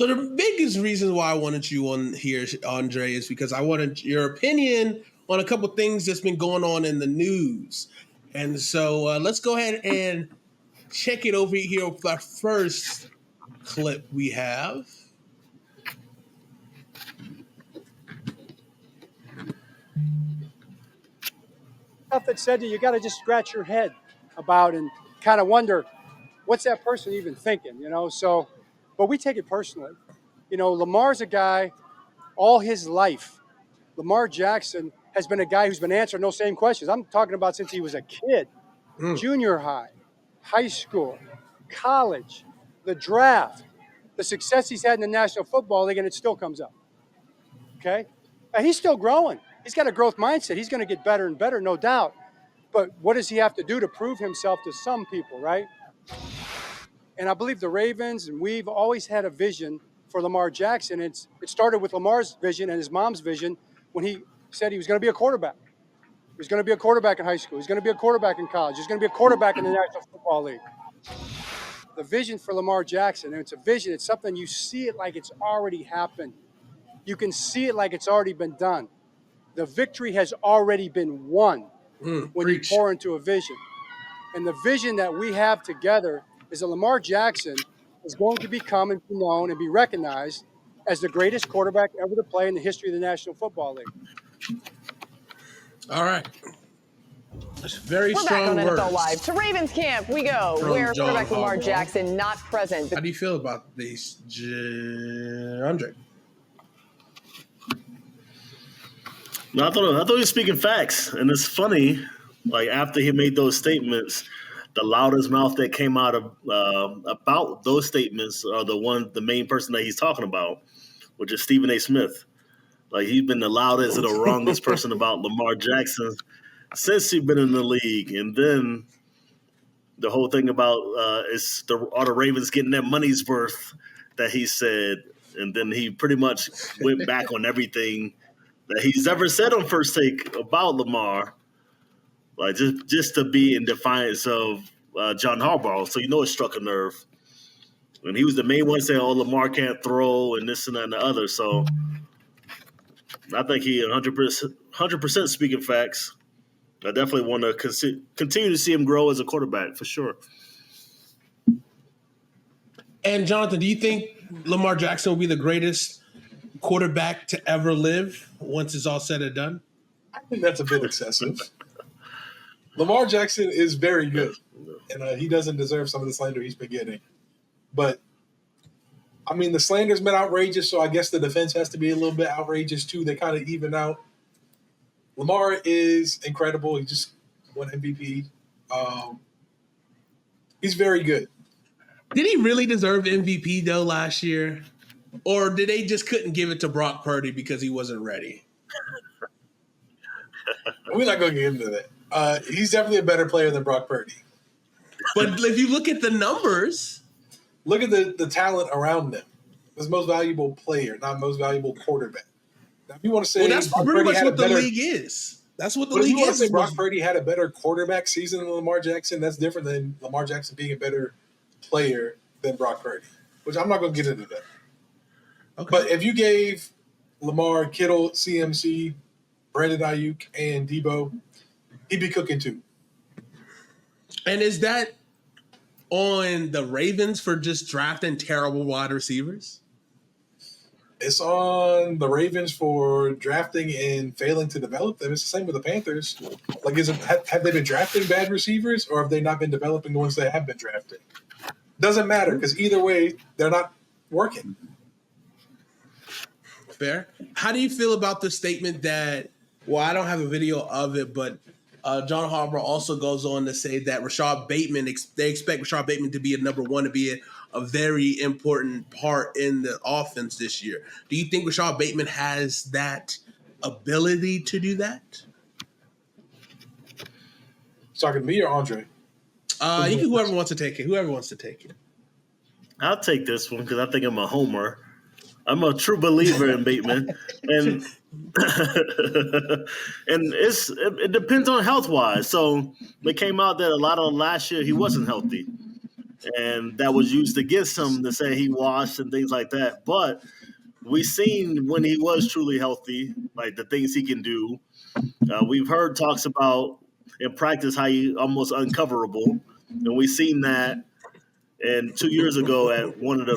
So the biggest reason why I wanted you on here, Andre, is because I wanted your opinion on a couple things that's been going on in the news. And so let's go ahead and check it over here with our first clip we have. Stuff that said that you got to just scratch your head about and kind of wonder, what's that person even thinking, you know? So, but we take it personally. You know, Lamar's a guy all his life. Lamar Jackson has been a guy who's been answering those same questions. I'm talking about since he was a kid, junior high, high school, college, the draft, the success he's had in the National Football League, and it still comes up. Okay? And he's still growing. He's got a growth mindset. He's going to get better and better, no doubt. But what does he have to do to prove himself to some people, right? And I believe the Ravens and we've always had a vision for Lamar Jackson. It started with Lamar's vision and his mom's vision when he said he was going to be a quarterback. He was going to be a quarterback in high school. He's going to be a quarterback in college. He's going to be a quarterback in the National Football League. The vision for Lamar Jackson, and it's a vision, it's something you see it like it's already happened. You can see it like it's already been done. The victory has already been won when you pour into a vision. And the vision that we have together is that Lamar Jackson is going to become and be known and be recognized as the greatest quarterback ever to play in the history of the National Football League. All right. That's very We're strong back on words. NFL Live. To Ravens camp we go, where quarterback Lamar Jackson not present. How do you feel about these, Andre? No, I thought he was speaking facts, and it's funny. Like after he made those statements, the loudest mouth that came out of about those statements are the main person that he's talking about, which is Stephen A. Smith. Like he's been the loudest and the wrongest person about Lamar Jackson since he's been in the league, and then the whole thing about are the Ravens getting their money's worth that he said, and then he pretty much went back on everything that he's ever said on First Take about Lamar, like just to be in defiance of John Harbaugh. So it struck a nerve. And he was the main one saying, "Oh, Lamar can't throw," and this and that and the other. So I think he 100% speaking facts. I definitely want to continue to see him grow as a quarterback for sure. And Jonathan, do you think Lamar Jackson will be the greatest quarterback to ever live once it's all said and done? I think that's a bit excessive. Lamar Jackson is very good, and he doesn't deserve some of the slander he's been getting. But, I mean, the slander's been outrageous, so I guess the defense has to be a little bit outrageous too. They kind of even out. Lamar is incredible. He just won MVP. He's very good. Did he really deserve MVP, though, last year? Or did they just couldn't give it to Brock Purdy because he wasn't ready? We're not going to get into that. He's definitely a better player than Brock Purdy. But if you look at the numbers. Look at the talent around them. He's most valuable player, not most valuable quarterback. Now, if you want to say that's Brock pretty Purdy much what the league is. That's what the league is. If you want to say Brock Purdy had a better quarterback season than Lamar Jackson, that's different than Lamar Jackson being a better player than Brock Purdy, which I'm not going to get into that. Okay. But if you gave Lamar, Kittle, CMC, Brandon Ayuk, and Debo, he'd be cooking too. And is that on the Ravens for just drafting terrible wide receivers? It's on the Ravens for drafting and failing to develop them. It's the same with the Panthers. Like, have they been drafting bad receivers, or have they not been developing the ones they have been drafting? Doesn't matter, because either way, they're not working. Fair. How do you feel about the statement that, well, I don't have a video of it, but John Harbaugh also goes on to say that Rashad Bateman, they expect Rashad Bateman to be a number one, to be a very important part in the offense this year. Do you think Rashad Bateman has that ability to do that? Talking to me or Andre? You can whoever wants to take it. Whoever wants to take it. I'll take this one because I think I'm a homer. I'm a true believer in Bateman, and it depends on health wise. So it came out that a lot of last year he wasn't healthy. and that was used against him to say he washed and things like that. But we seen when he was truly healthy, like the things he can do. We've heard talks about in practice how he almost uncoverable, and we seen that. And 2 years ago, at one of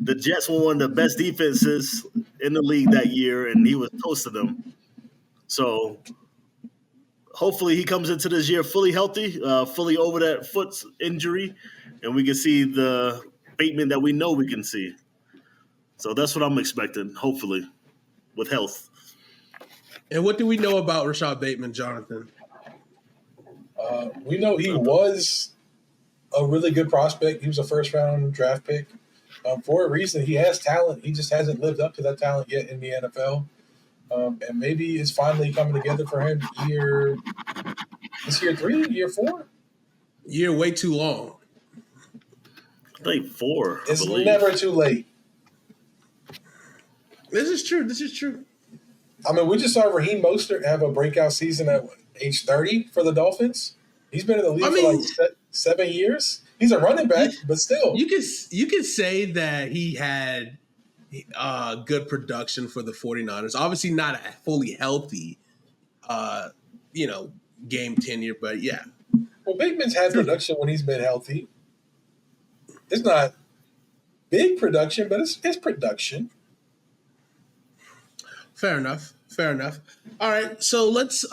the Jets were one of the best defenses in the league that year, and he was toasting them. So hopefully he comes into this year fully healthy, fully over that foot injury, and we can see the Bateman that we know we can see. So that's what I'm expecting, hopefully, with health. And what do we know about Rashad Bateman, Jonathan? We know he was a really good prospect. He was a first-round draft pick. For a reason, he has talent. He just hasn't lived up to that talent yet in the NFL. And maybe it's finally coming together for him. This year 3, year 4? Year way too long. I think 4. It's never too late. This is true. I mean, we just saw Raheem Mostert have a breakout season at age 30 for the Dolphins. He's been in the league for like 7 years. He's a running back, but still. You could say that he had good production for the 49ers. Obviously not a fully healthy, game tenure, but yeah. Well, Bateman's had production when he's been healthy. It's not big production, but it's production. Fair enough. All right, so let's